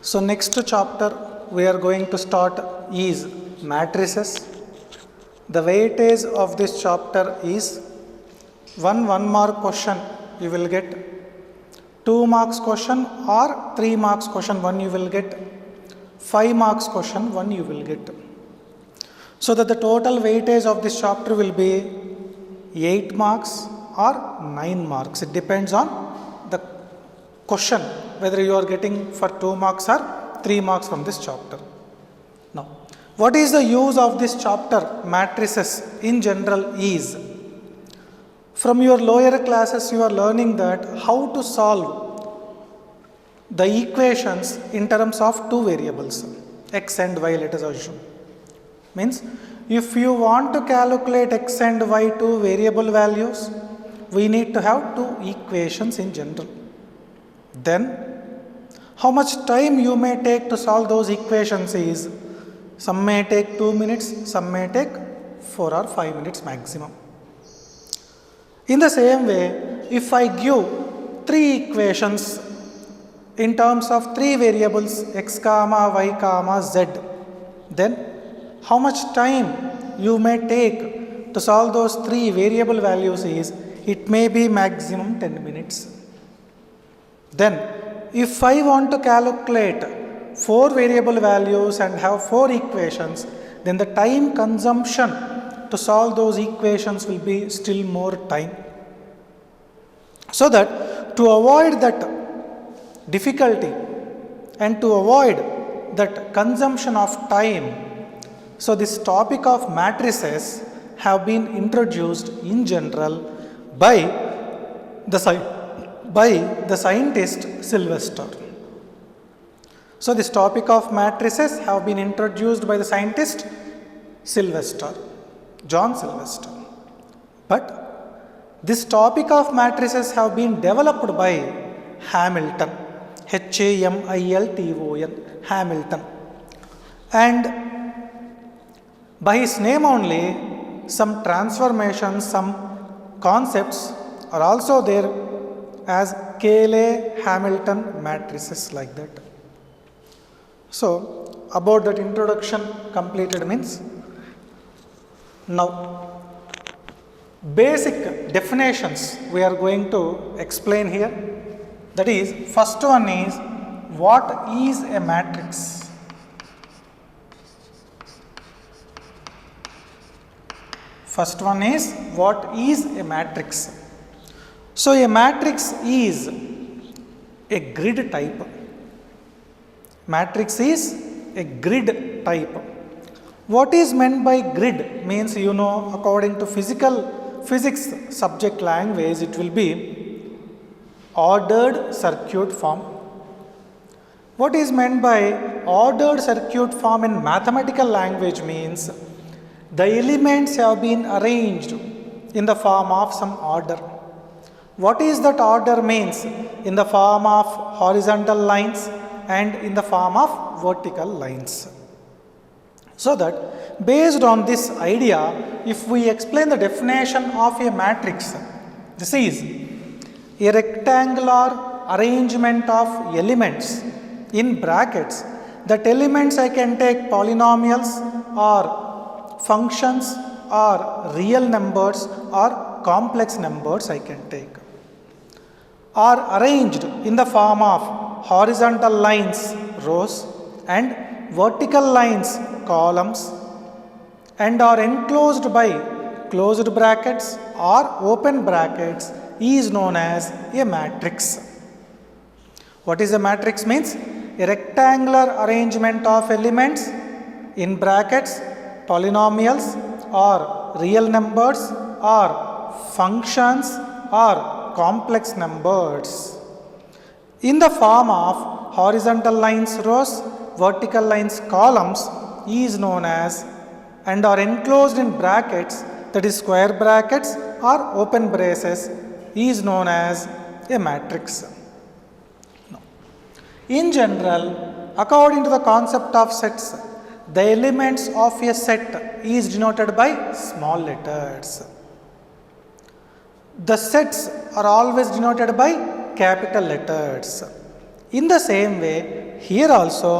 So next chapter we are going to start is matrices. The weightage of this chapter is 1 mark question you will get, 2 marks question or 3 marks question 1 you will get, 5 marks question 1 you will get. So that the total weightage of this chapter will be 8 marks or 9 marks. It depends on the question whether you are getting for 2 marks or 3 marks from this chapter. Now, what is the use of this chapter matrices in general is, from your lower classes you are learning that how to solve the equations in terms of two variables x and y, let us assume. Means if you want to calculate x and y two variable values, we need to have two equations in general. Then how much time you may take to solve those equations is, some may take 2 minutes, some may take 4 or 5 minutes maximum. In the same way, if I give 3 equations in terms of 3 variables x comma y comma z, then how much time you may take to solve those 3 variable values is, it may be maximum 10 minutes. Then if I want to calculate 4 variable values and have 4 equations, then the time consumption to solve those equations will be still more time. So that to avoid that difficulty and to avoid that consumption of time, so this topic of matrices have been introduced in general by the scientist Sylvester. So this topic of matrices have been introduced by the scientist Sylvester, John Sylvester. But this topic of matrices have been developed by Hamilton, Hamilton, Hamilton. And by his name only, some transformations, some concepts are also there as Cayley-Hamilton matrices, like that. So, about that introduction completed means, now basic definitions we are going to explain here. That is, first one is, what is a matrix? First one is, what is a matrix? So a matrix is a grid type. Matrix is a grid type. What is meant by grid means, you know, according to physics subject language, it will be ordered circuit form. What is meant by ordered circuit form in mathematical language means, the elements have been arranged in the form of some order. What is that order means? In the form of horizontal lines and in the form of vertical lines. So that based on this idea, if we explain the definition of a matrix, this is a rectangular arrangement of elements in brackets. That elements I can take polynomials or functions or real numbers or complex numbers I can take, are arranged in the form of horizontal lines, rows, and vertical lines, columns, and are enclosed by closed brackets or open brackets, is known as a matrix. What is a matrix means? A rectangular arrangement of elements in brackets, polynomials or real numbers or functions or complex numbers in the form of horizontal lines, rows, vertical lines, columns, is known as, and are enclosed in brackets, that is square brackets or open braces, is known as a matrix. In general, according to the concept of sets, the elements of a set is denoted by small letters. The sets are always denoted by capital letters. In the same way, here also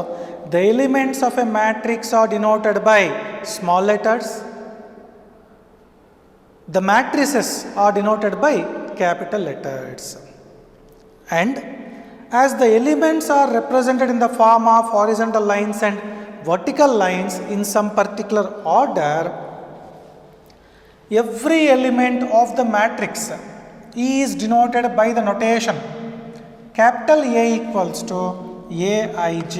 the elements of a matrix are denoted by small letters. The matrices are denoted by capital letters. And as the elements are represented in the form of horizontal lines and vertical lines in some particular order, every element of the matrix is denoted by the notation capital A equals to Aij.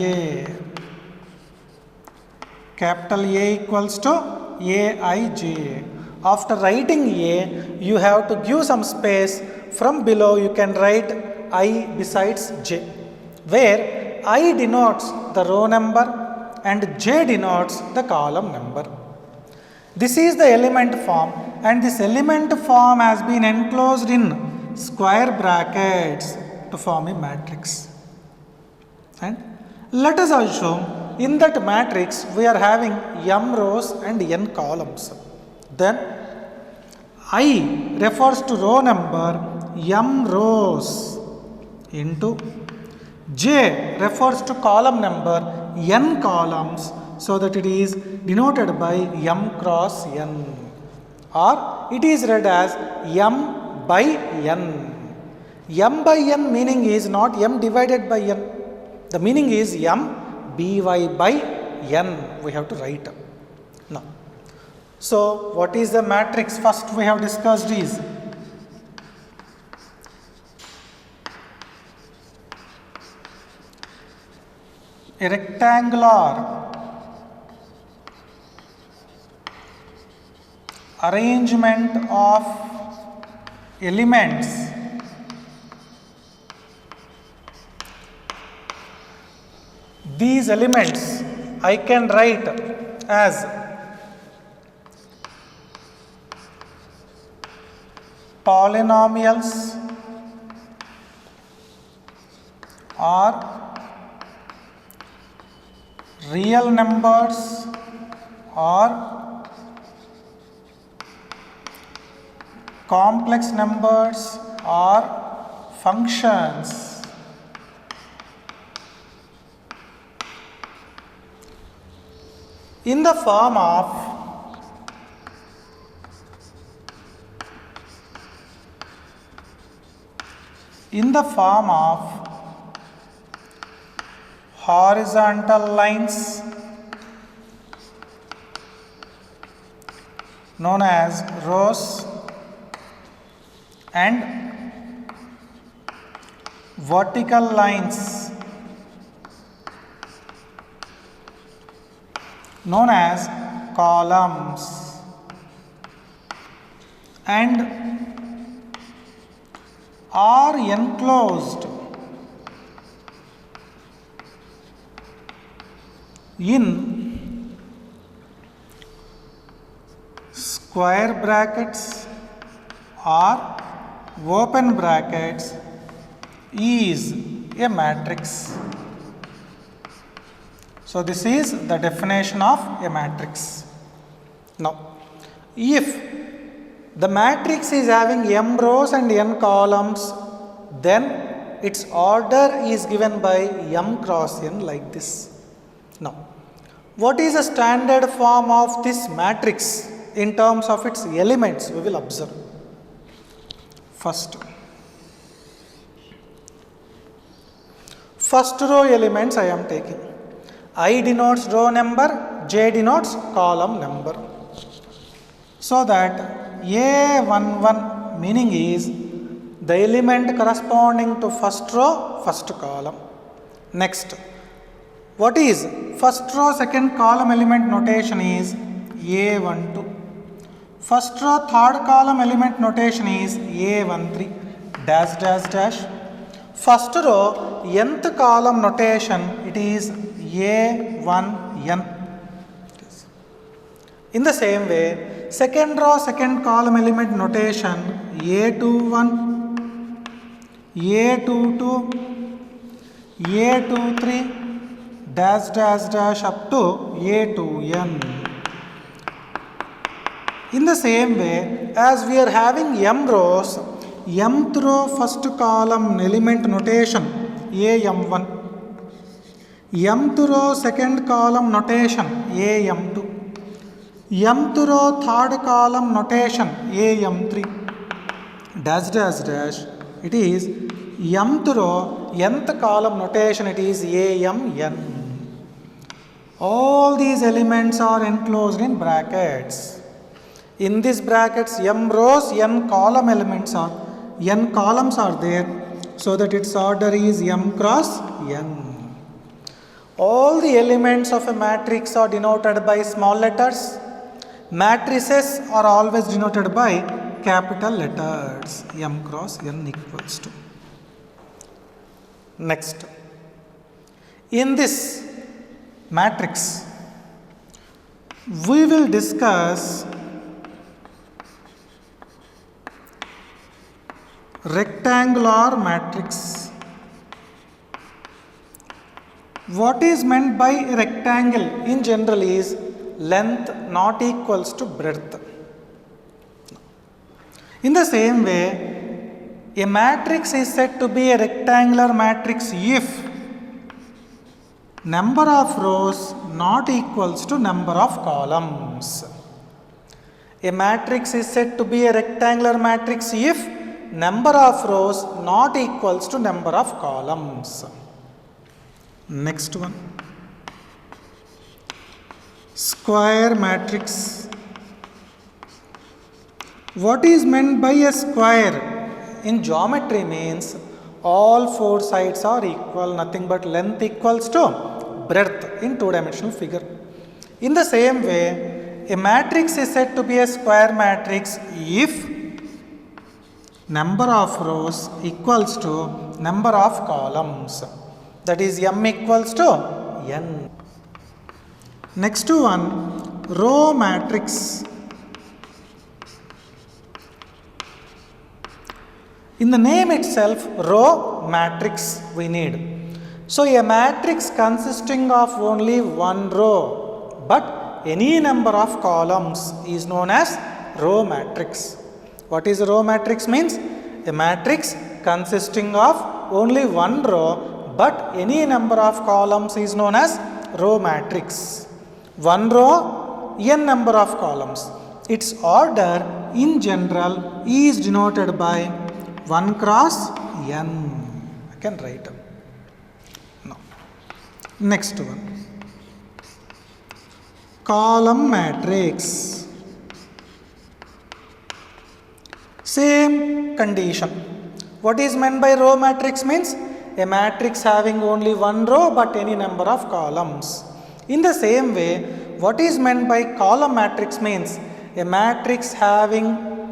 Capital A equals to Aij. After writing A, you have to give some space. From below you can write I besides J, where I denotes the row number and J denotes the column number. This is the element form, and this element form has been enclosed in square brackets to form a matrix. And let us assume in that matrix we are having m rows and n columns. Then I refers to row number m rows into J refers to column number n columns, so that it is denoted by m cross n, or it is read as m by n. M by n meaning is not m divided by n. The meaning is m by n we have to write. Now, so what is the matrix? First we have discussed is a rectangular arrangement of elements these elements I can write as polynomials or real numbers or complex numbers or functions. In the form of horizontal lines known as rows and vertical lines known as columns, and are enclosed in square brackets or open brackets is a matrix. So this is the definition of a matrix. Now, if the matrix is having m rows and n columns, then its order is given by m cross n like this. Now, what is the standard form of this matrix in terms of its elements? We will observe. First row elements I am taking. I denotes row number, J denotes column number. So that A11 meaning is the element corresponding to first row, first column. Next, what is first row, second column element notation is A12. First row, third column element notation is A13 dash dash dash. First row, nth column notation, it is A1n. In the same way, second row, second column element notation A21, A22, A23 dash dash dash up to A2n. In the same way, as we are having m rows, mth row first column element notation AM1. Mth row second column notation AM2. Mth row third column notation AM3. Dash dash dash. It is mth row nth column notation, it is AMN. All these elements are enclosed in brackets. In these brackets, m rows, n column elements are, n columns are there, so that its order is m cross n. All the elements of a matrix are denoted by small letters. Matrices are always denoted by capital letters. M cross n equals to. Next, in this matrix, we will discuss rectangular matrix. What is meant by a rectangle in general is length not equals to breadth. In the same way, a matrix is said to be a rectangular matrix if number of rows not equals to number of columns. A matrix is said to be a rectangular matrix if number of rows not equals to number of columns. Next one, square matrix. What is meant by a square in geometry means all four sides are equal, nothing but length equals to breadth in two-dimensional figure. In the same way, a matrix is said to be a square matrix if number of rows equals to number of columns. That is m equals to n. Next one, row matrix. In the name itself, row matrix we need. So a matrix consisting of only one row but any number of columns is known as row matrix. What is a row matrix means? A matrix consisting of only one row but any number of columns is known as row matrix. One row, n number of columns. Its order in general is denoted by 1 cross n. I can write. No. Next one, column matrix. Same condition. What is meant by row matrix means? A matrix having only one row but any number of columns. In the same way, what is meant by column matrix means? A matrix having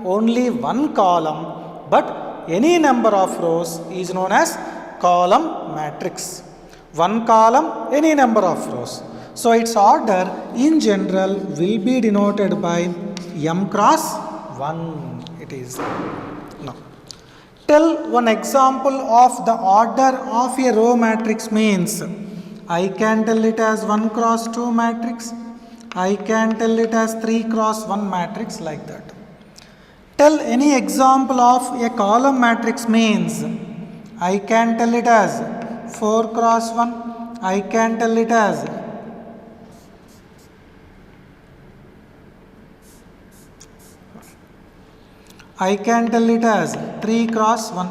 only one column but any number of rows is known as column matrix. One column, any number of rows. So its order in general will be denoted by m cross 1. It is. No. Tell one example of the order of a row matrix means. I can tell it as 1 cross 2 matrix. I can tell it as 3 cross 1 matrix, like that. Tell any example of a column matrix means. I can tell it as 4 cross 1. I can tell it as I can tell it as 3 cross 1.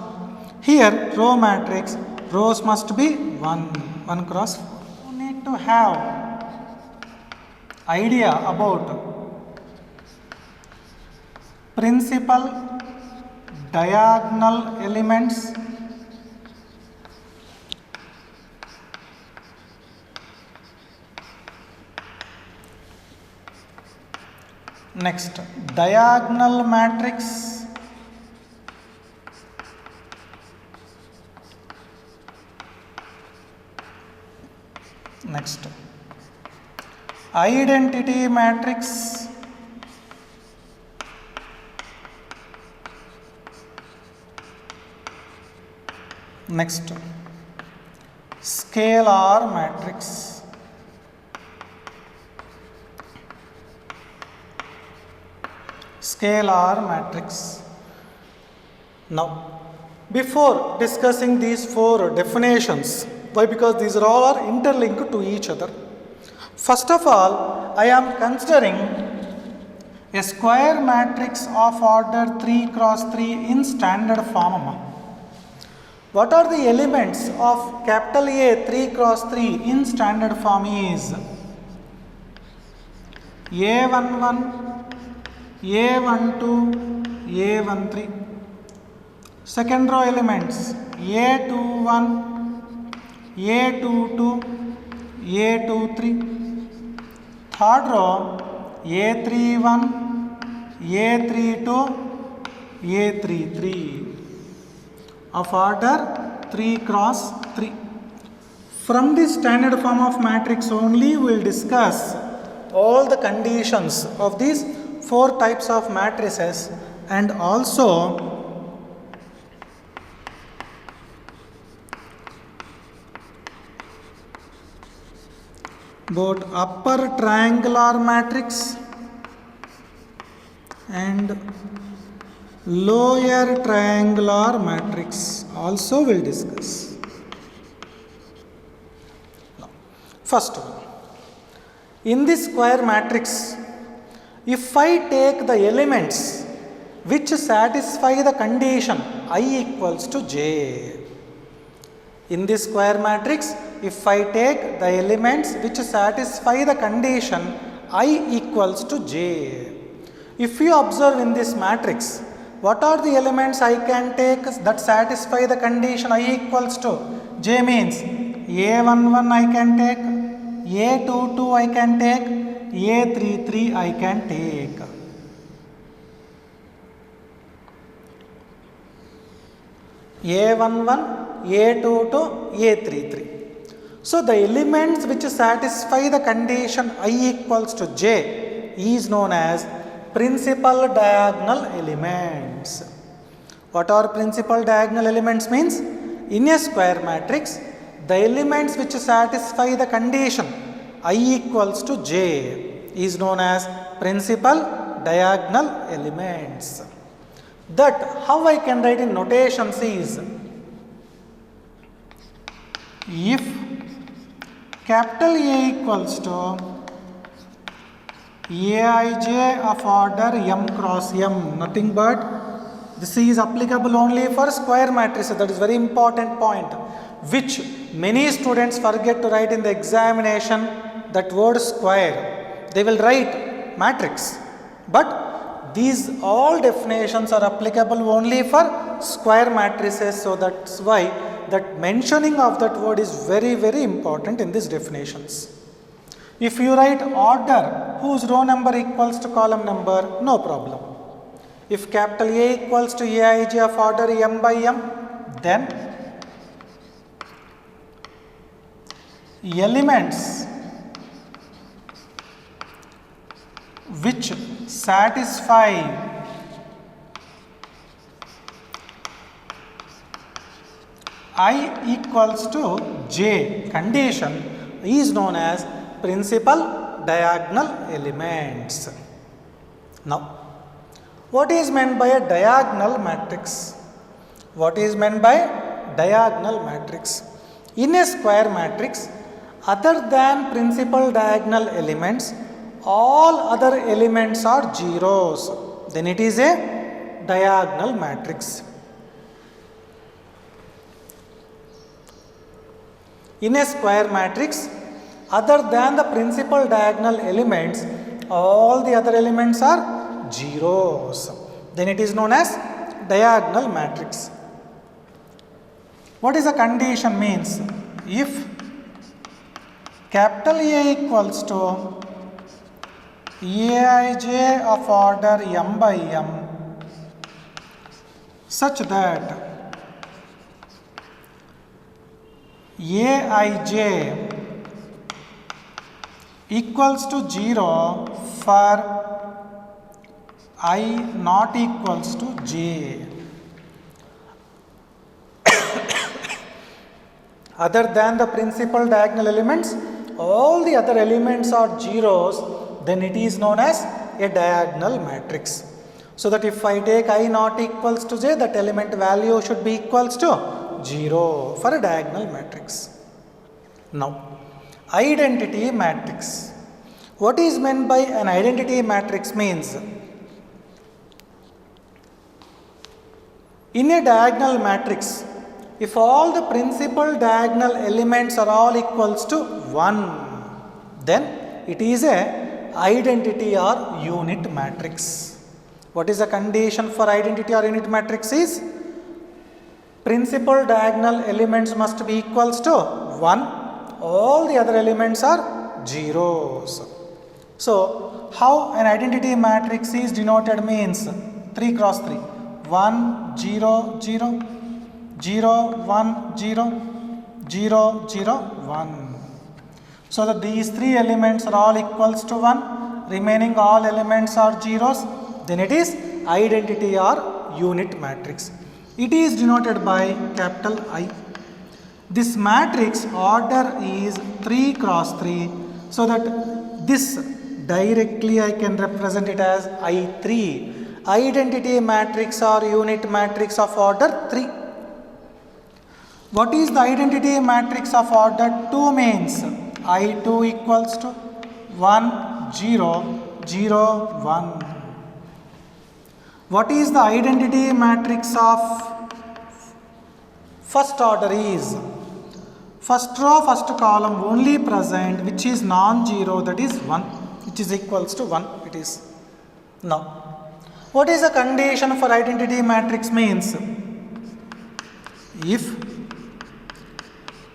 Here row matrix, rows must be 1 cross 4. You need to have idea about principal diagonal elements, next diagonal matrix, next identity matrix, next scalar matrix, scalar matrix. Now Before discussing these four definitions, why? Because these are all are interlinked to each other. First of all, I am considering a square matrix of order 3 cross 3 in standard form. What are the elements of capital A 3 cross 3 in standard form is A11, A12, A13. Second row elements A21, A22, A23. Third row A31, A32, A33 of order 3 cross 3. From this standard form of matrix only we will discuss all the conditions of these four types of matrices, and also both upper triangular matrix and lower triangular matrix also will discuss. First one, in this square matrix, if I take the elements which satisfy the condition I equals to j. In this square matrix, if I take the elements which satisfy the condition I equals to j. If you observe in this matrix, what are the elements I can take that satisfy the condition I equals to j? Means A11 I can take, A22 I can take, A33 I can take. A11, A22, A33. So the elements which satisfy the condition I equals to j is known as principal diagonal elements. What are principal diagonal elements? Means in a square matrix, the elements which satisfy the condition I equals to j is known as principal diagonal elements. That how I can write in notations is, if capital A equals to Aij of order m cross m, nothing but this is applicable only for square matrices. That is very important point which many students forget to write in the examination. That word square, they will write matrix, but these all definitions are applicable only for square matrices. So that's why that mentioning of that word is very, very important in these definitions. If you write order whose row number equals to column number, no problem. If capital A equals to Aij of order m by m, then elements which satisfy I equals to j condition is known as principal diagonal elements. Now, what is meant by a diagonal matrix? What is meant by diagonal matrix? In a square matrix, other than principal diagonal elements, all other elements are zeros. Then it is a diagonal matrix. In a square matrix, other than the principal diagonal elements, all the other elements are zeros. Then it is known as diagonal matrix. What is the condition? Means if capital A equals to Aij of order m by m such that Aij equals to 0 for I not equals to j. Other than the principal diagonal elements, all the other elements are zeros, then it is known as a diagonal matrix. So that if I take I not equals to j, that element value should be equals to 0 for a diagonal matrix. Now, identity matrix. What is meant by an identity matrix means, in a diagonal matrix, if all the principal diagonal elements are all equals to 1, then it is a identity or unit matrix. What is the condition for identity or unit matrix is, principal diagonal elements must be equals to 1, all the other elements are zeros. So, how an identity matrix is denoted means 3 cross 3, 1, 0, 0, 0, 1, 0, 0, 0, 1. So that these three elements are all equals to 1, remaining all elements are zeros, then it is identity or unit matrix. It is denoted by capital I. This matrix order is 3 cross 3, so that this directly I can represent it as I3, identity matrix or unit matrix of order 3. What is the identity matrix of order 2 means? I2 equals to 1, 0, 0, 1. What is the identity matrix of first order is, first row, first column only present which is non-zero, that is 1, which is equals to 1 it is. Now, what is the condition for identity matrix means? If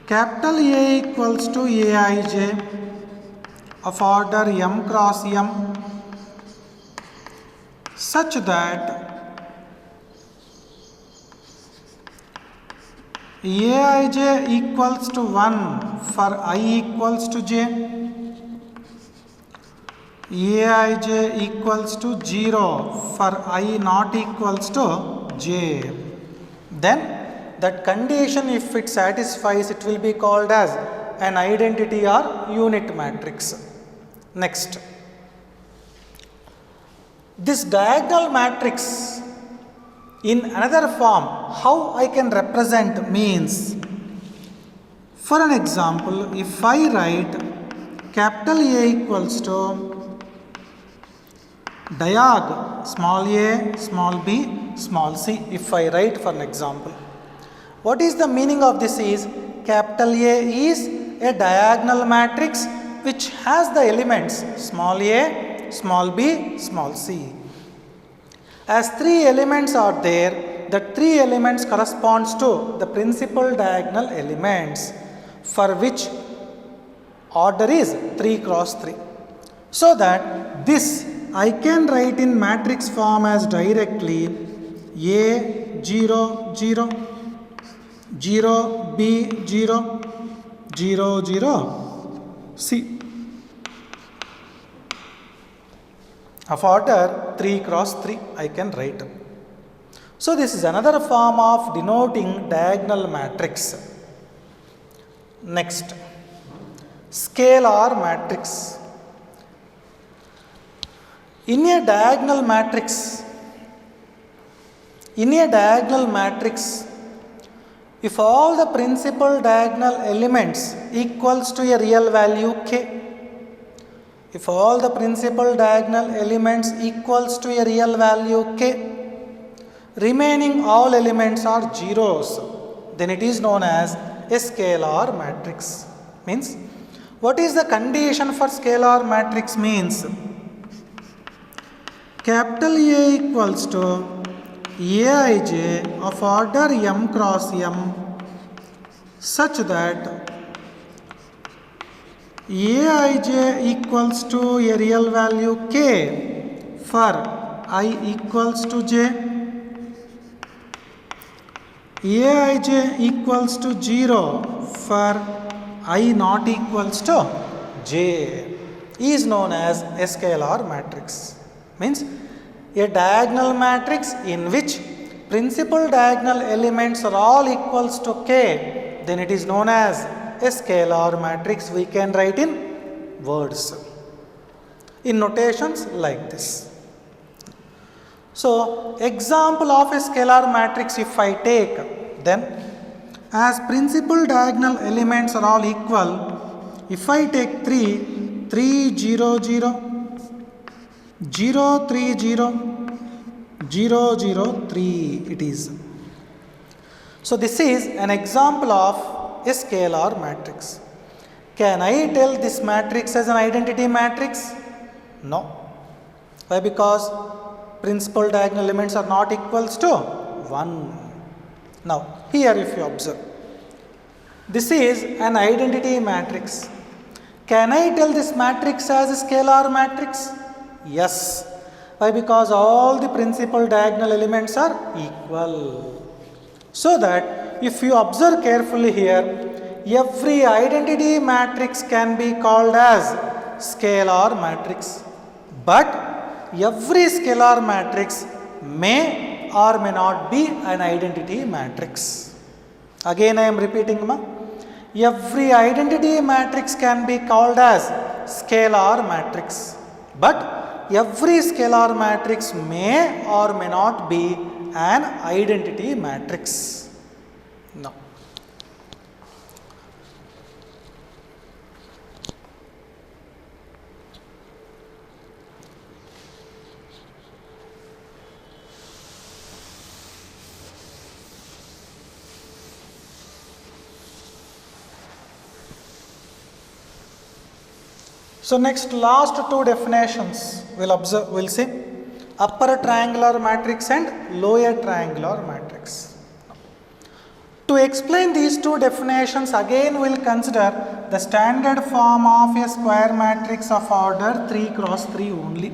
capital A equals to Aij of order m cross m such that Aij equals to 1 for I equals to j, Aij equals to 0 for I not equals to j, then that condition, if it satisfies, it will be called as an identity or unit matrix. Next, this diagonal matrix in another form, how I can represent means, for an example, if I write capital A equals to diag small a, small b, small c, if I write for an example. What is the meaning of this is, capital A is a diagonal matrix which has the elements small a, small b, small c. As three elements are there, the three elements corresponds to the principal diagonal elements for which order is 3 cross 3. So that this I can write in matrix form as directly A 0 0, 0 B 0, 0 0 C of order 3 cross 3 I can write. So this is another form of denoting diagonal matrix. Next, scalar matrix. In a diagonal matrix, if all the principal diagonal elements equals to a real value k, if all the principal diagonal elements equals to a real value k, remaining all elements are zeros, then it is known as a scalar matrix. Means, what is the condition for scalar matrix means? Capital A equals to Aij of order m cross m such that Aij equals to a real value k for I equals to j, Aij equals to 0 for I not equals to j is known as a scalar matrix. Means a diagonal matrix in which principal diagonal elements are all equals to k, then it is known as a scalar matrix. We can write in words, in notations like this. So, example of a scalar matrix if I take, then as principal diagonal elements are all equal, if I take 3, 3, 0, 0, 0, 3, 0, 0, 0, 3 it is. So, this is an example of a scalar matrix. Can I tell this matrix as an identity matrix? No. Why? Because principal diagonal elements are not equals to 1. Now, here if you observe, this is an identity matrix. Can I tell this matrix as a scalar matrix? Yes. Why? Because all the principal diagonal elements are equal. So that if you observe carefully here, every identity matrix can be called as scalar matrix. But every scalar matrix may or may not be an identity matrix. Again I am repeating, every identity matrix can be called as scalar matrix, but every scalar matrix may or may not be an identity matrix. No. So next last two definitions we'll see upper triangular matrix and lower triangular matrix. To explain these two definitions, again we'll consider the standard form of a square matrix of order 3 cross 3 only.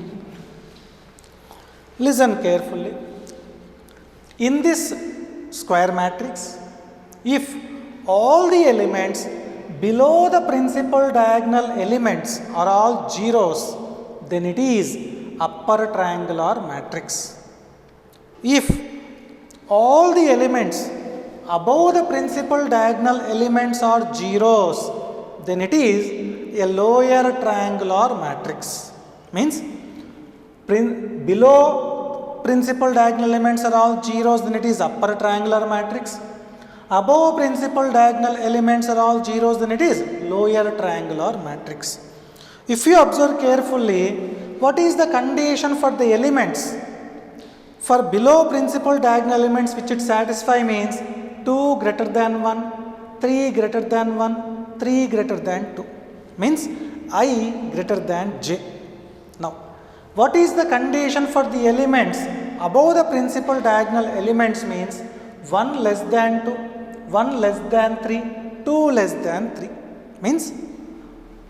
Listen carefully. In this square matrix, if all the elements below the principal diagonal elements are all zeros, then it is upper triangular matrix. If all the elements above the principal diagonal elements are zeros, then it is a lower triangular matrix. Means below principal diagonal elements are all zeros, then it is upper triangular matrix. Above principal diagonal elements are all zeros, then it is lower triangular matrix. If you observe carefully, what is the condition for the elements? For below principal diagonal elements which it satisfy means 2 greater than 1, 3 greater than 1, 3 greater than 2. Means I greater than j. Now, what is the condition for the elements above the principal diagonal elements means 1 less than 2, 1 less than 3, 2 less than 3. Means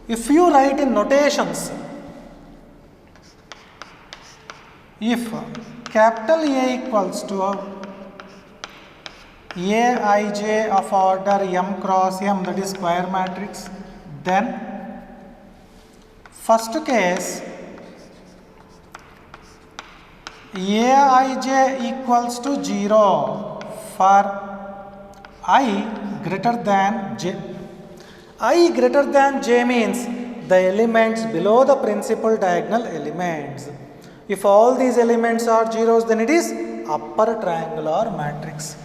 if you write in notations, if capital A equals to Aij of order m cross m, that is square matrix, then first case Aij equals to 0 for I greater than j. I greater than j means the elements below the principal diagonal elements. If all these elements are zeros, then it is upper triangular matrix.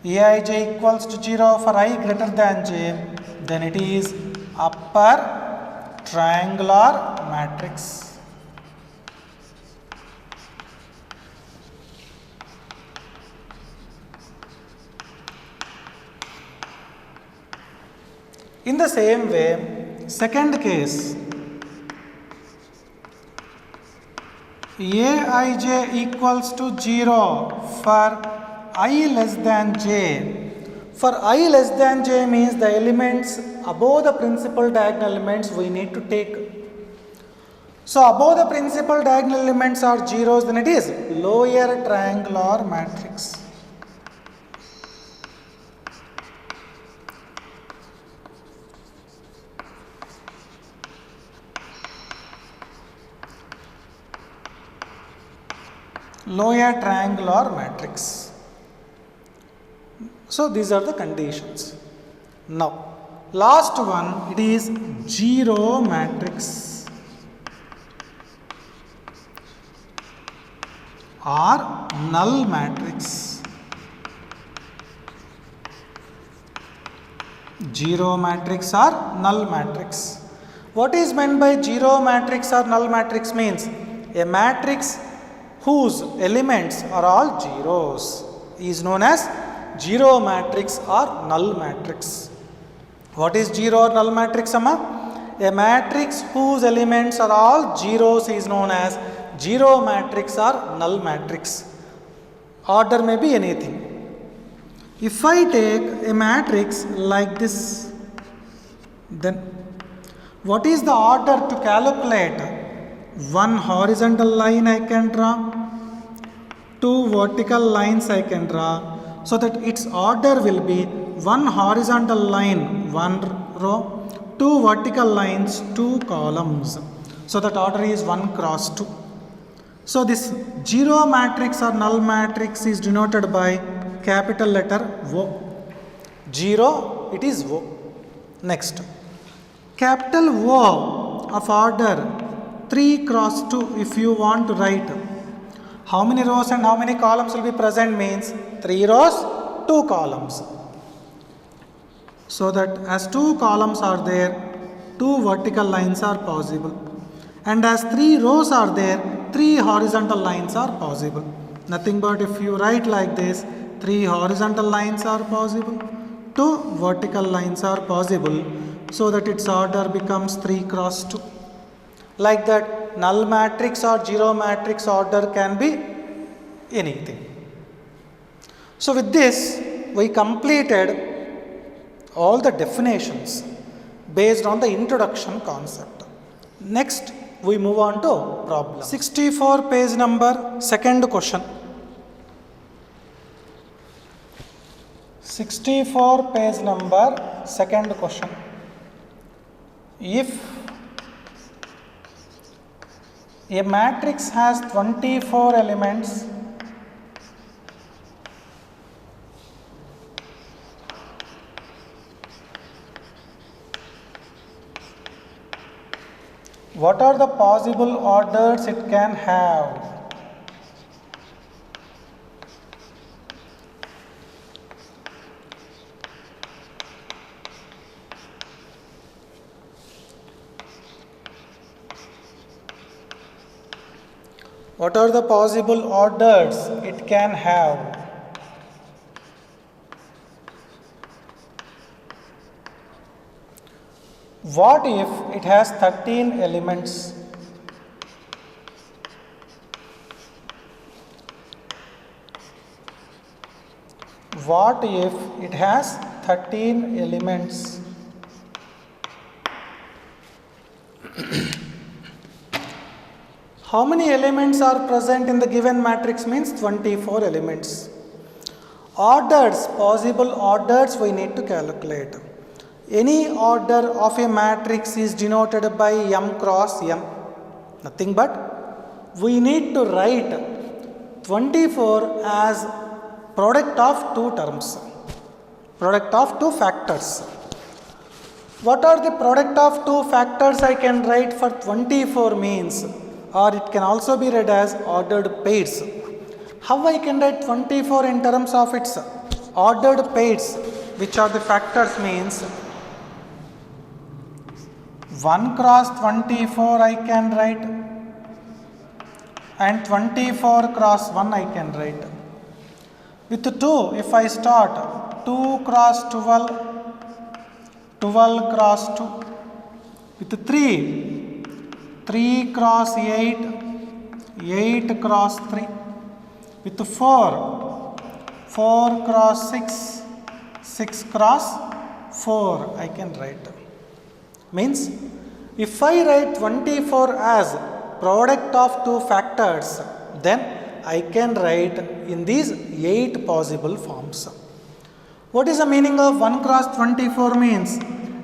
Aij equals to 0 for I greater than j, then it is upper triangular matrix. In the same way, second case, Aij equals to 0 for I less than j. For I less than j means the elements above the principal diagonal elements we need to take. So above the principal diagonal elements are zeros, then it is lower triangular matrix. Lower triangular matrix. So these are the conditions. Now last one, it is zero matrix or null matrix. Zero matrix or null matrix. What is meant by zero matrix or null matrix means a matrix whose elements are all zeros is known as zero matrix or null matrix. What is zero or null matrix, Amma? A matrix whose elements are all zeros is known as zero matrix or null matrix. Order may be anything. If I take a matrix like this, then what is the order to calculate? One horizontal line I can draw, two vertical lines I can draw, so that its order will be one horizontal line, one row, two vertical lines, two columns. So that order is 1 cross 2. So this zero matrix or null matrix is denoted by capital letter O. Zero, it is O. Next, capital O of order 3 cross 2, if you want to write how many rows and how many columns will be present means 3 rows, 2 columns. So that as 2 columns are there, 2 vertical lines are possible. And as 3 rows are there, 3 horizontal lines are possible. Nothing but if you write like this, 3 horizontal lines are possible, 2 vertical lines are possible, so that its order becomes 3 cross 2. Like that, null matrix or zero matrix order can be anything. So with this, we completed all the definitions based on the introduction concept. Next, we move on to problem. 64 page number, second question. 64 page number, second question. If a matrix has 24 elements, what are the possible orders it can have? What are the possible orders it can have? What if it has 13 elements? What if it has 13 elements? How many elements are present in the given matrix means 24 elements. Orders, possible orders we need to calculate. Any order of a matrix is denoted by m cross m. Nothing but we need to write 24 as product of two terms, product of two factors. What are the product of two factors I can write for 24 means, or it can also be read as ordered pairs. How I can write 24 in terms of its ordered pairs, which are the factors means 1 cross 24 I can write, and 24 cross 1 I can write. With 2, if I start 2 cross 12, 12 cross 2. With 3, 3 cross 8, 8 cross 3. With 4, 4 cross 6, 6 cross 4 I can write. Means if I write 24 as product of two factors, then I can write in these 8 possible forms. What is the meaning of 1 cross 24 means?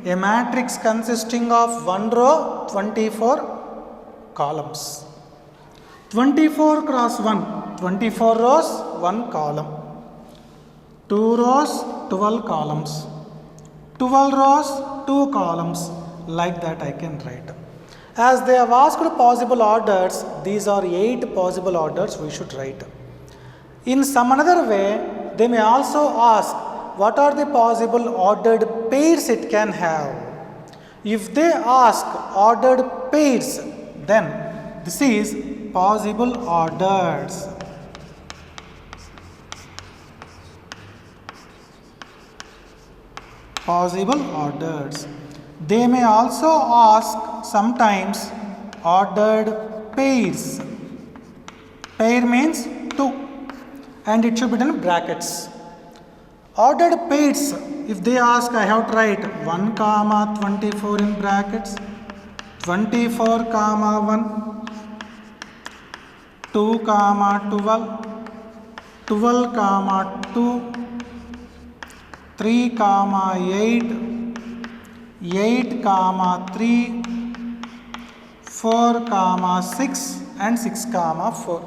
A matrix consisting of 1 row, 24 columns. 24 cross 1, 24 rows, 1 column. 2 rows, 12 columns. 12 rows, 2 columns. Like that I can write. As they have asked possible orders, these are 8 possible orders we should write. In some another way, they may also ask what are the possible ordered pairs it can have. If they ask ordered pairs, then this is possible orders. Possible orders. They may also ask sometimes ordered pairs. Pair means 2 and it should be done in brackets. Ordered pairs, if they ask, I have to write 1 comma 24 in brackets, 24 comma 1, 2 comma 12, 12 comma 2, 3 comma 8, 8 comma 3, 4 comma 6 and 6 comma 4.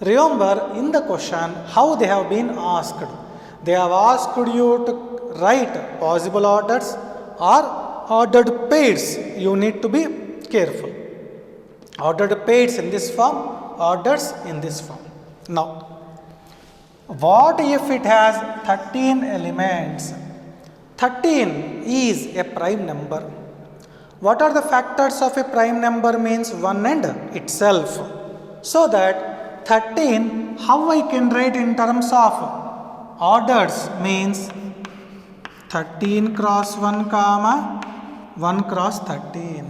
Remember in the question how they have been asked. They have asked you to write possible orders or ordered pairs. You need to be careful. Ordered pairs in this form, orders in this form. Now, what if it has 13 elements? 13 is a prime number. What are the factors of a prime number means 1 and itself. So that 13, how I can write in terms of orders means 13 cross 1 comma 1 cross 13.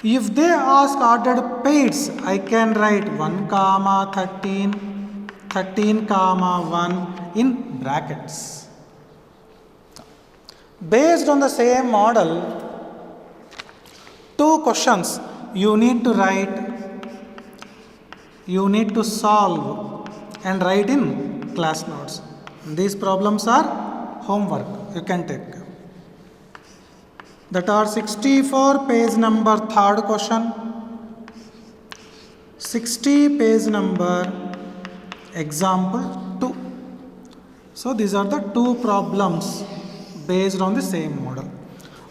If they ask ordered pairs, I can write 1 comma 13, 13 comma 1 in brackets. Based on the same model, 2 questions you need to write, you need to solve and write in class notes. These problems are homework you can take. That are 64 page number 3rd question, 60 page number example 2. So these are the 2 problems based on the same model.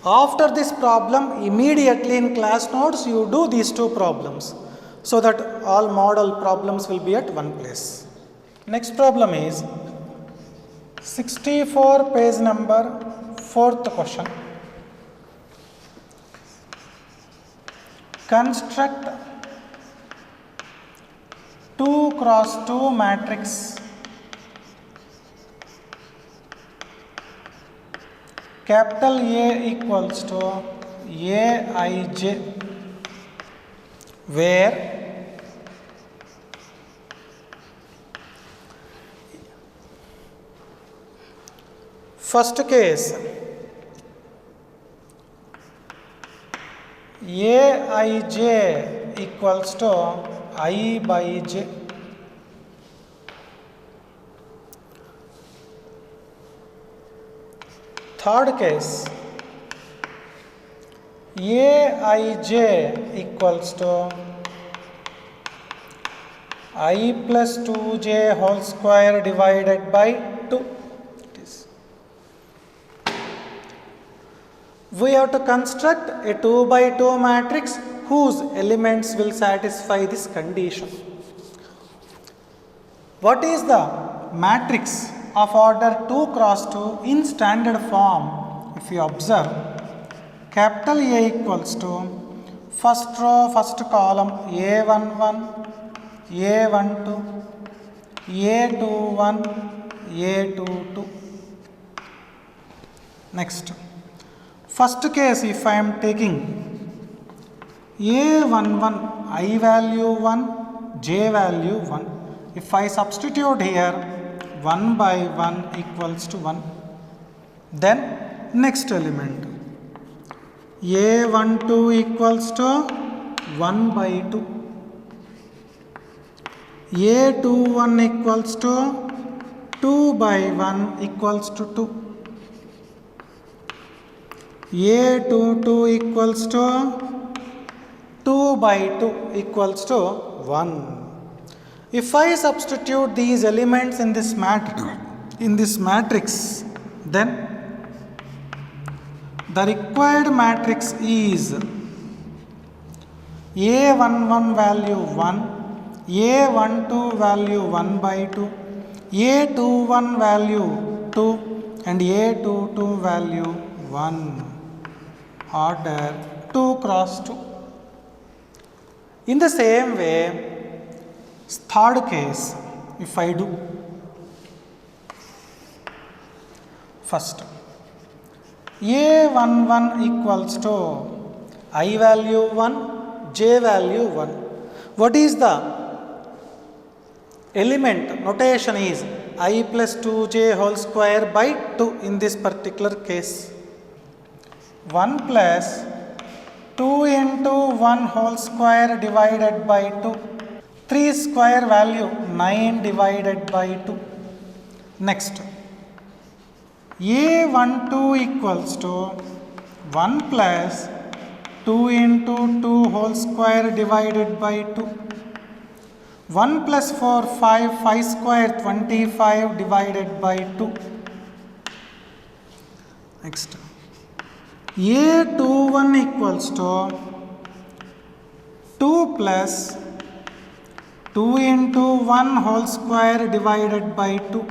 After this problem, immediately in class notes you do these 2 problems so that all model problems will be at one place. Next problem is 64 page number 4th question. Construct 2 cross 2 matrix capital A equals to Aij, where first case Aij equals to I by j. Third case Aij equals to I plus 2j whole square divided by 2. We have to construct a 2 by 2 matrix whose elements will satisfy this condition. What is the matrix of order 2 cross 2 in standard form? If you observe, capital A equals to first row, first column A11, A12, A21, A22. Next. First case, if I am taking A11, I value 1, J value 1. If I substitute here 1 by 1 equals to 1. Then next element A12 equals to 1 by 2. A21 equals to 2 by 1 equals to 2. A22 equals to 2 by 2 equals to 1. If I substitute these elements in this matrix, then the required matrix is A11 value 1, A12 value 1 by 2, A21 value 2 and A22 value 1. Order 2 cross 2. In the same way, third case, if I do, first, A11 equals to I value 1, J value 1. What is the element? Notation is I plus 2J whole square by 2 in this particular case. 1 plus 2 into 1 whole square divided by 2. 3 square value 9 divided by 2. Next, A12 equals to 1 plus 2 into 2 whole square divided by 2. 1 plus 4, 5, 5 square 25 divided by 2. Next, A21 equals to 2 plus 2 into 1 whole square divided by 2.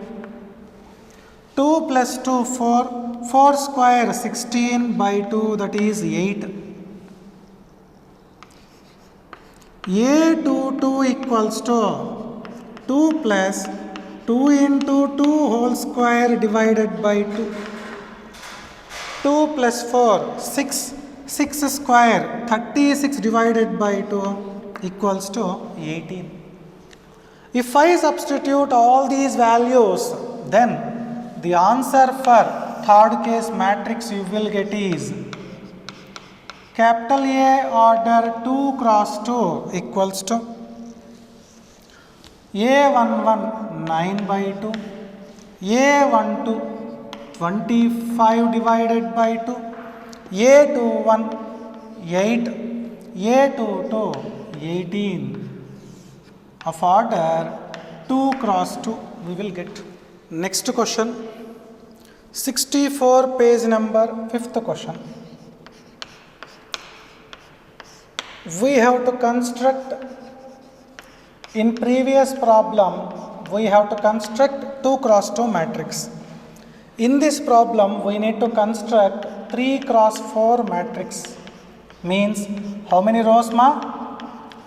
2 plus 2, 4, 4 square 16 by 2, that is 8. A22 equals to 2 plus 2 into 2 whole square divided by 2. 2 plus 4, 6, 6 square 36 divided by 2 equals to 18. If I substitute all these values, then the answer for third case matrix you will get is capital A order 2 cross 2 equals to A11 9 by 2, A12 25 divided by 2, A21 8, A22 18. Of order 2 cross 2 we will get. Next question, 64 page number, 5th question. We have to construct, in previous problem, we have to construct 2 cross 2 matrix. In this problem, we need to construct 3 cross 4 matrix. Means, how many rows ma?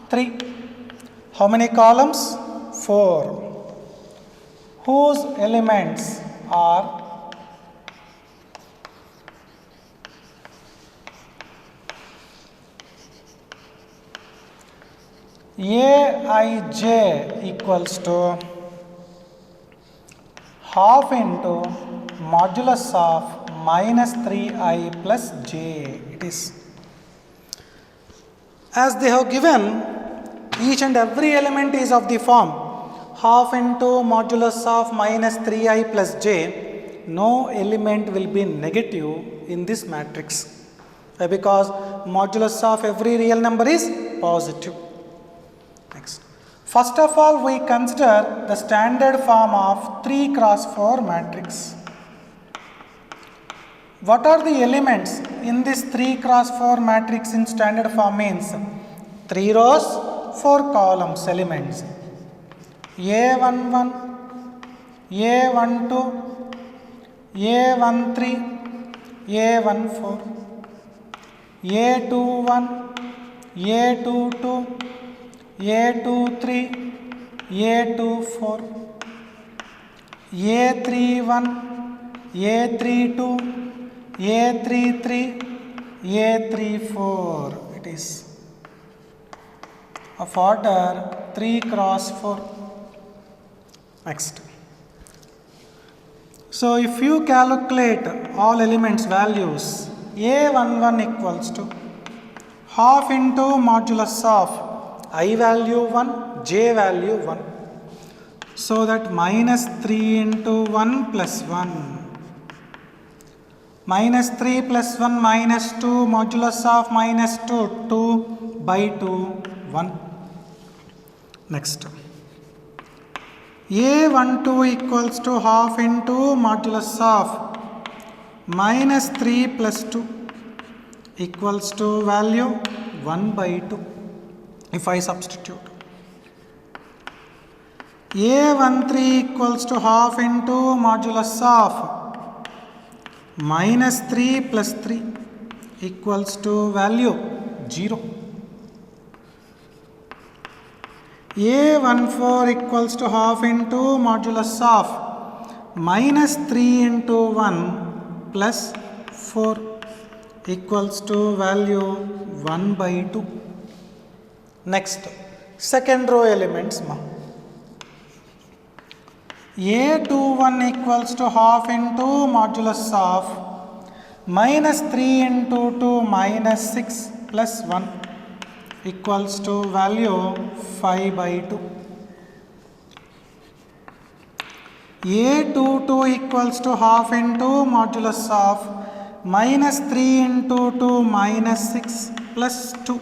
3. How many columns? 4. Whose elements are Aij equals to half into modulus of minus 3i plus j. It is. As they have given, each and every element is of the form half into modulus of minus 3i plus j. No element will be negative in this matrix. Why? Because modulus of every real number is positive. Next. First of all, we consider the standard form of 3 cross 4 matrix. What are the elements in this 3 cross 4 matrix in standard form? Means 3 rows, 4 columns elements. A11, A12, A13, A14, A21, A22, A23, A24, A31, A32, A33, A34. It is of order 3 cross 4. Next. So, if you calculate all elements values, A11 equals to half into modulus of I value 1, J value 1. So, that minus 3 into 1 plus 1. Minus 3 plus 1 minus 2 modulus of minus 2, 2 by 2, 1. Next. A12 equals to half into modulus of minus 3 plus 2 equals to value 1 by 2. If I substitute A13 equals to half into modulus of minus 3 plus 3 equals to value 0. A14 equals to half into modulus of minus 3 into 1 plus 4 equals to value 1 by 2. Next, second row elements. A21 equals to half into modulus of minus 3 into 2 minus 6 plus 1 equals to value 5 by 2. A22 equals to half into modulus of minus 3 into 2 minus 6 plus 2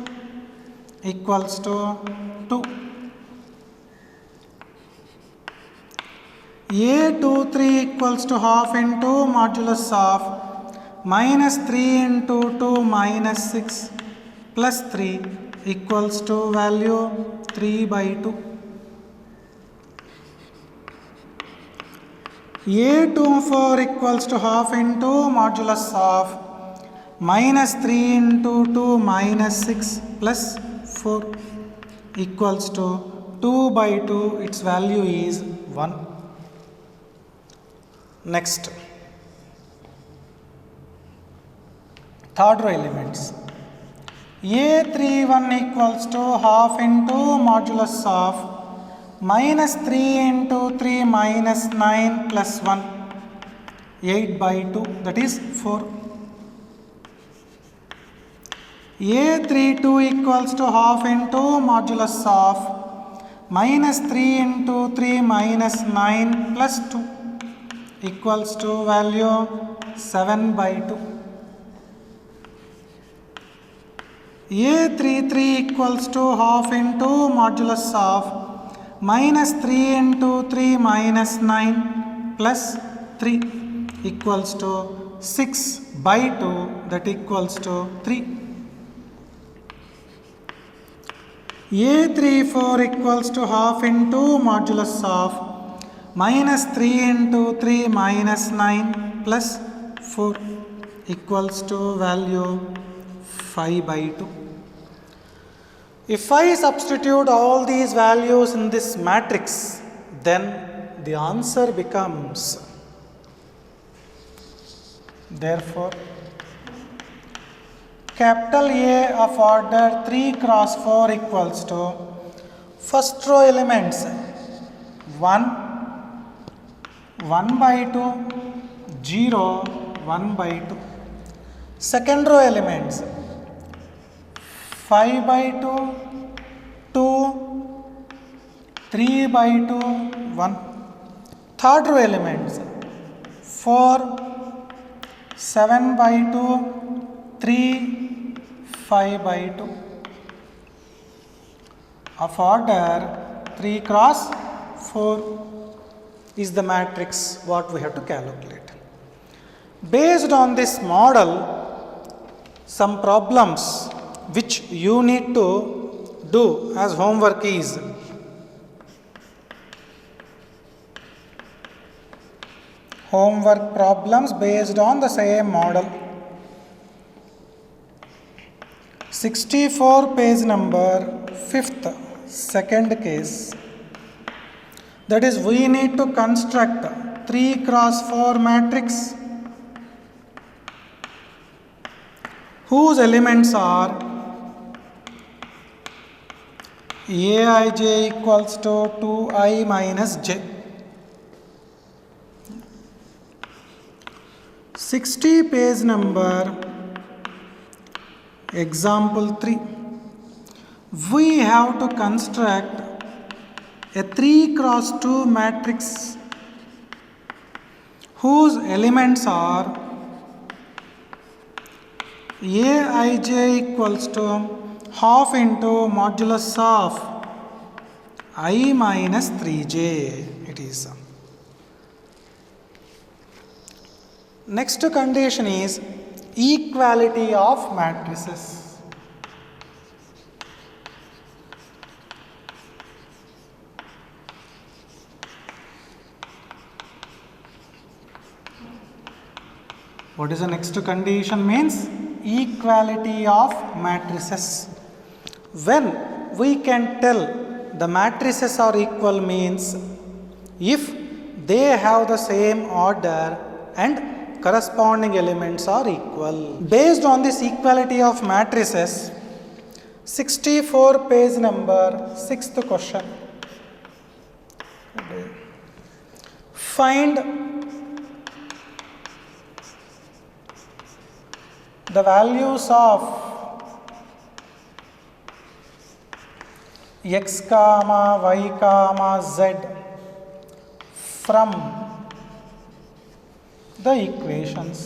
equals to 2. A23 equals to half into modulus of minus 3 into 2 minus 6 plus 3 equals to value 3 by 2. A24 equals to half into modulus of minus 3 into 2 minus 6 plus 4 equals to 2 by 2. Its value is 1. Next, third row elements. A31 equals to half into modulus of minus 3 into 3 minus 9 plus 1, 8 by 2, that is 4. A32 equals to half into modulus of minus 3 into 3 minus 9 plus 2 equals to value 7 by 2. A33 equals to half into modulus of minus 3 into 3 minus 9 plus 3 equals to 6 by 2, that equals to 3. A34 equals to half into modulus of minus 3 into 3 minus 9 plus 4 equals to value 5 by 2. If I substitute all these values in this matrix, then the answer becomes, therefore, capital A of order 3 cross 4 equals to first row elements 1, 1 by 2, 0, 1 by 2. Second row elements 5 by 2, 2, 3 by 2, 1. Third row elements 4, 7 by 2, 3, 5 by 2. Of order 3 cross 4 is the matrix what we have to calculate. Based on this model, some problems which you need to do as homework is homework problems based on the same model. 64 page number 5th, second case. That is, we need to construct 3 cross 4 matrix whose elements are Aij equals to 2i minus j. 60 page number example 3. We have to construct a 3 cross 2 matrix whose elements are Aij equals to half into modulus of I minus 3j. It is. Next condition is equality of matrices. What is the next condition? Means equality of matrices. When we can tell the matrices are equal means if they have the same order and corresponding elements are equal. Based on this equality of matrices, 64 page number 6th question. Find the values of x comma y comma z from the equations.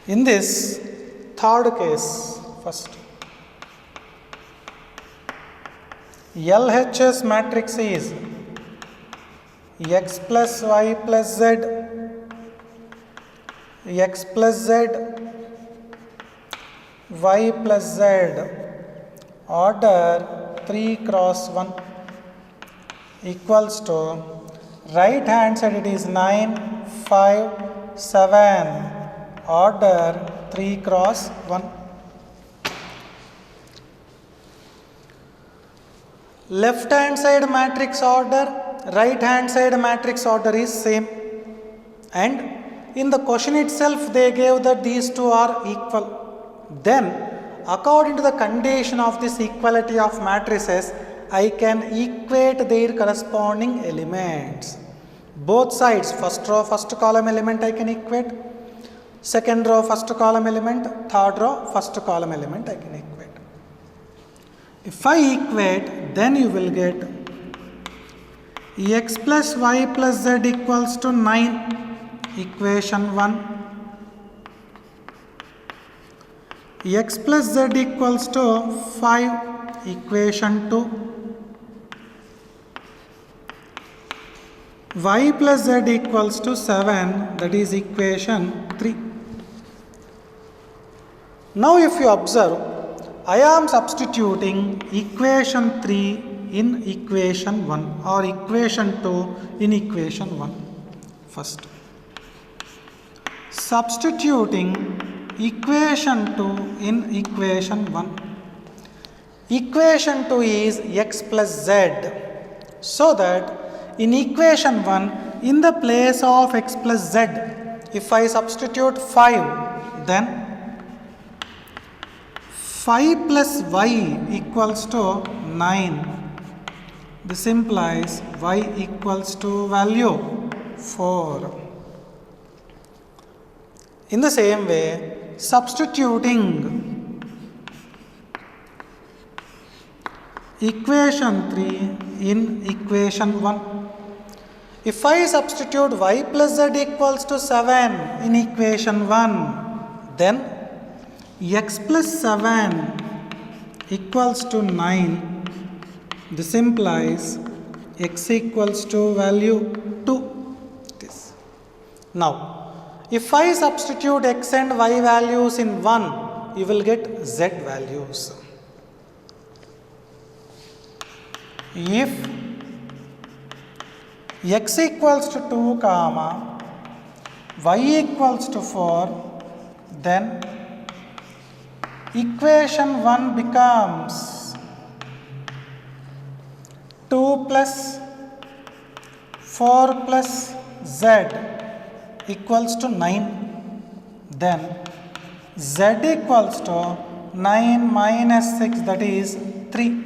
In this third case, first LHS matrix is x plus y plus z, x plus z, y plus z, order 3 cross 1 equals to right hand side it is 9, 5, 7, order 3 cross 1. Left hand side matrix order, right hand side matrix order is same, and in the question itself they gave that these two are equal. Then according to the condition of this equality of matrices, I can equate their corresponding elements. Both sides, first row first column element I can equate, second row first column element, third row first column element I can equate. If I equate, then you will get x plus y plus z equals to 9, equation 1. X plus z equals to 5, equation 2. Y plus z equals to 7, that is equation 3. Now if you observe, I am substituting equation 3 in equation 1 or equation 2 in equation 1. First, substituting equation 2 in equation 1. Equation 2 is x plus z. So that in equation 1, in the place of x plus z, if I substitute 5, then 5 plus y equals to 9. This implies y equals to value 4. In the same way, substituting equation 3 in equation 1. If I substitute y plus z equals to 7 in equation 1, then x plus 7 equals to 9. This implies x equals to value 2. This. Now, if I substitute x and y values in 1, you will get z values. If x equals to 2 comma y equals to 4, then equation 1 becomes 2 plus 4 plus z equals to 9. Then z equals to 9 minus 6, that is 3.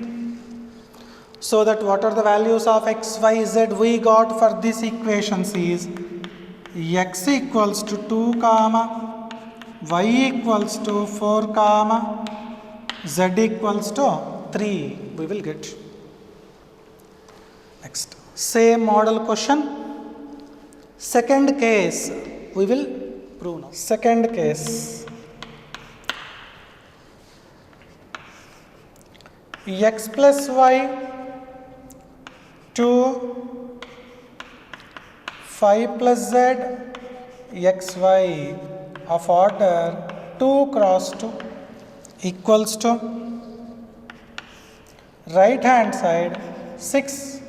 So that what are the values of x, y, z we got for this equations is x equals to 2 comma y equals to 4 comma z equals to 3 we will get. Next, same model question. Second case we will prove now. Second case, x plus y 2, 5 plus z, xy of order 2 cross 2 equals to right hand side 6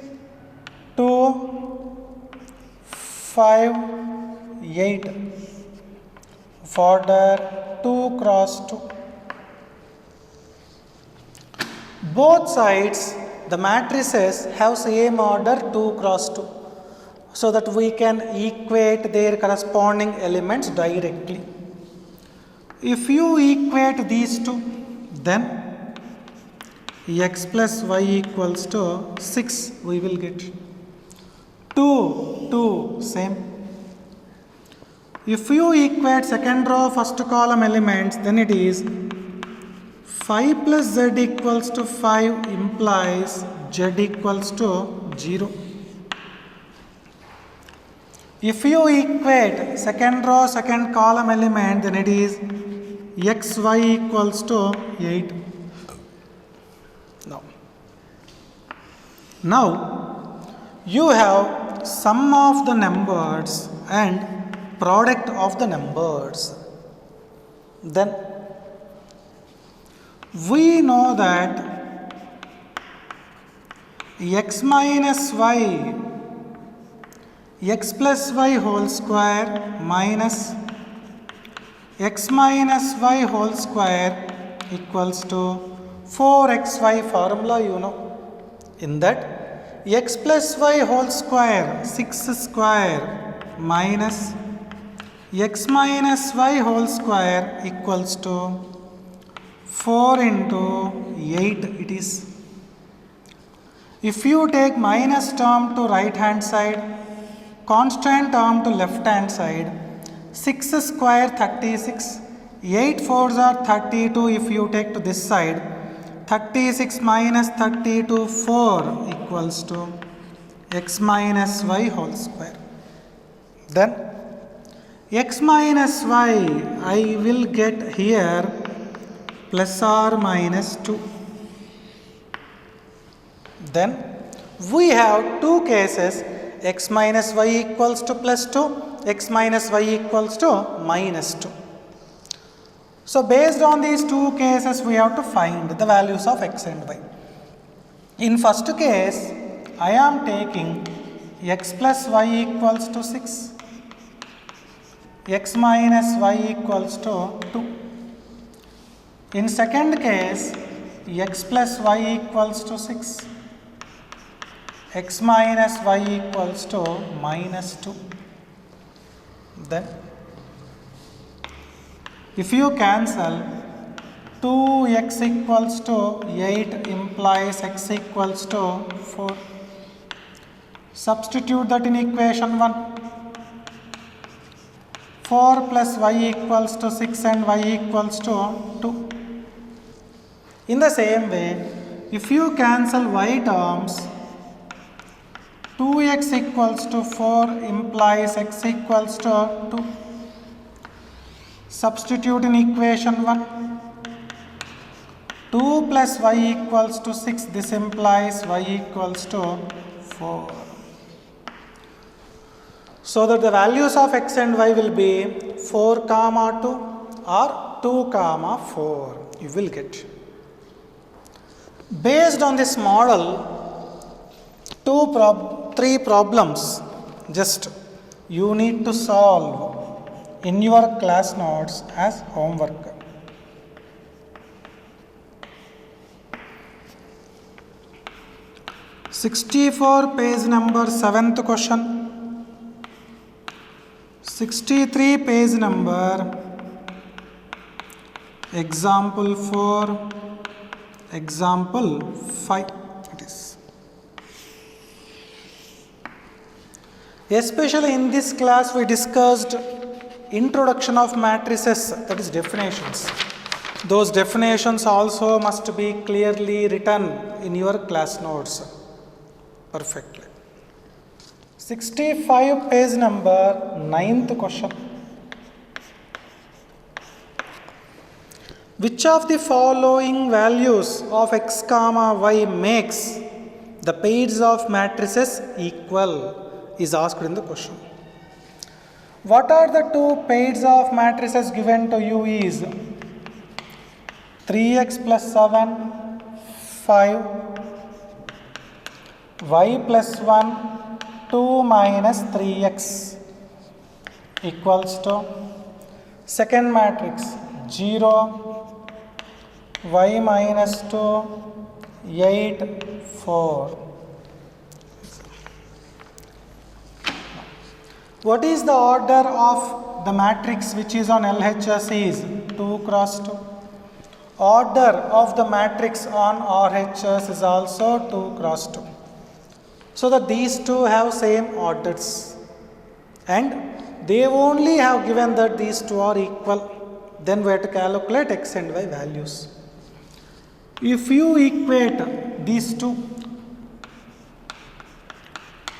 5, 8. Of order 2 cross 2. Both sides the matrices have same order 2 cross 2, so that we can equate their corresponding elements directly. If you equate these two, then x plus y equals to 6 we will get. 2 same. If you equate second row first column elements, then it is 5 plus z equals to 5 implies z equals to 0. If you equate second row second column element, then it is xy equals to 8. Now you have sum of the numbers and product of the numbers. Then we know that x minus y, x plus y whole square minus x minus y whole square equals to 4xy formula you know. In that x plus y whole square 6 square minus x minus y whole square equals to 4 into 8 it is. If you take minus term to right hand side, constant term to left hand side, 6 square 36, 8 fours are 32 if you take to this side, 36 minus 32 4 equals to x minus y whole square. Then x minus y I will get here plus or minus 2. Then we have two cases, x minus y equals to plus 2, x minus y equals to minus 2. So based on these two cases we have to find the values of x and y. In first case I am taking x plus y equals to 6, x minus y equals to 2. In second case, x plus y equals to 6, x minus y equals to minus 2. Then, if you cancel, 2x equals to 8 implies x equals to 4. Substitute that in equation 1. 4 plus y equals to 6 and y equals to 2. In the same way, if you cancel y terms, 2x equals to 4 implies x equals to 2. Substitute in equation 1. 2 plus y equals to 6, this implies y equals to 4. So that the values of x and y will be 4 comma 2 or 2 comma 4 you will get. Based on this model, 3 problems just you need to solve in your class notes as homework. '64 page number 7th question, 63 page number example 4, example 5 it is. Especially in this class we discussed introduction of matrices, that is definitions. Those definitions also must be clearly written in your class notes perfectly. 65 page number 9th question. Which of the following values of x comma y makes the pairs of matrices equal is asked in the question. What are the two pairs of matrices given to you is 3x plus 7, 5, y plus 1, 2 minus 3x equals to second matrix 0 y minus 2 8 4. What is the order of the matrix which is on LHS is 2 cross 2. Order of the matrix on RHS is also 2 cross 2. So that these two have same orders and they only have given that these two are equal. Then we have to calculate x and y values. If you equate these two,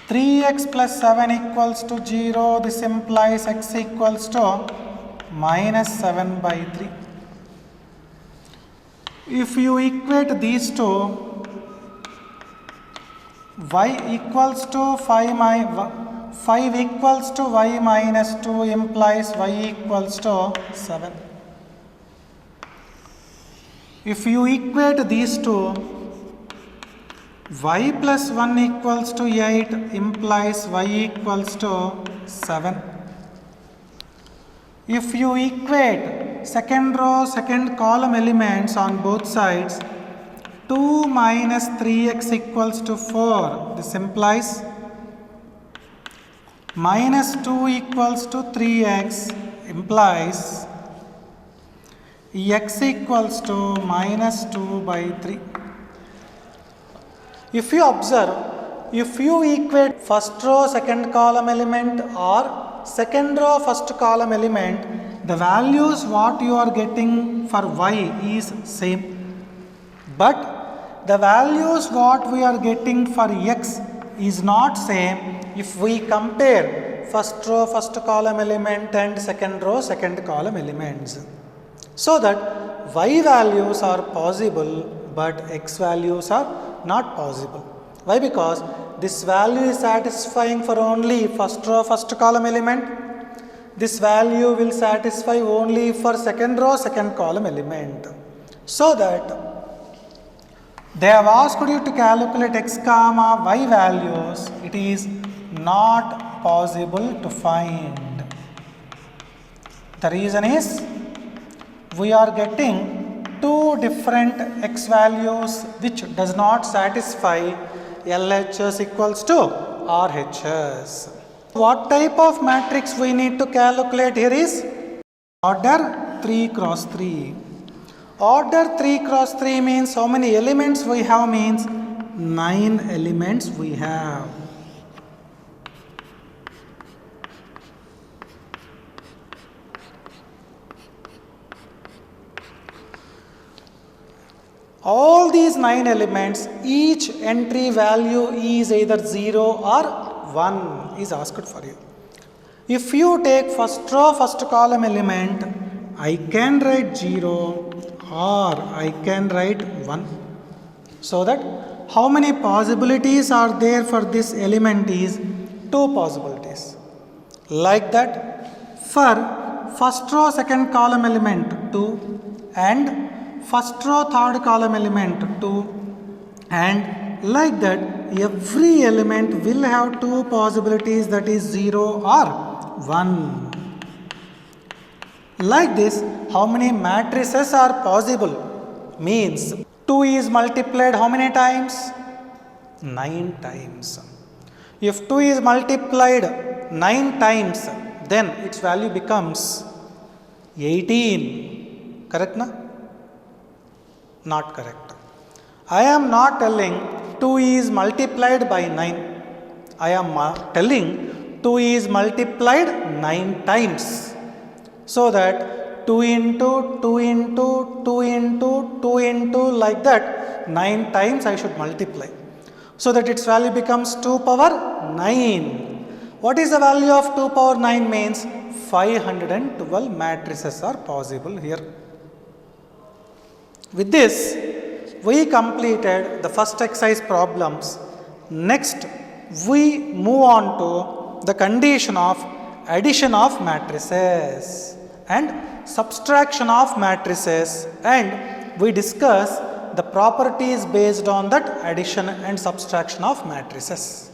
3x plus 7 equals to 0, this implies x equals to minus 7 by 3. If you equate these two, y equals to 5 equals to y minus 2 implies y equals to 7. If you equate these two, y plus 1 equals to 8 implies y equals to 7. If you equate second row, second column elements on both sides, 2 minus 3x equals to 4. This implies minus 2 equals to 3x implies x equals to minus 2 by 3. If you observe, if you equate first row second column element or second row first column element, the values what you are getting for y is same. But the values what we are getting for x is not same if we compare first row first column element and second row second column elements. So that y values are possible but x values are not possible. Why? Because this value is satisfying for only first row first column element. This value will satisfy only for second row second column element. So that they have asked you to calculate x comma y values. It is not possible to find. The reason is we are getting two different x values which does not satisfy LHS equals to RHS. What type of matrix we need to calculate here is order 3 cross 3. Order 3 cross 3 means how many elements we have means 9 elements we have. All these 9 elements, each entry value is either 0 or 1 is asked for you. If you take first row first column element, I can write 0 or I can write 1. So that how many possibilities are there for this element is 2 possibilities. Like that for first row second column element 2 and first row third column element 2, and like that every element will have 2 possibilities, that is 0 or 1. Like this, how many matrices are possible? Means 2 is multiplied how many times? 9 times. If 2 is multiplied 9 times, then its value becomes 18. Correct na? Not correct. I am not telling 2 is multiplied by 9. I am telling 2 is multiplied 9 times. So that 2 into 2 into 2 into 2 into like that 9 times I should multiply. So that its value becomes 2 power 9. What is the value of 2 power 9 means? 512 matrices are possible here. With this, we completed the first exercise problems. Next, we move on to the condition of addition of matrices and subtraction of matrices, and we discuss the properties based on that addition and subtraction of matrices.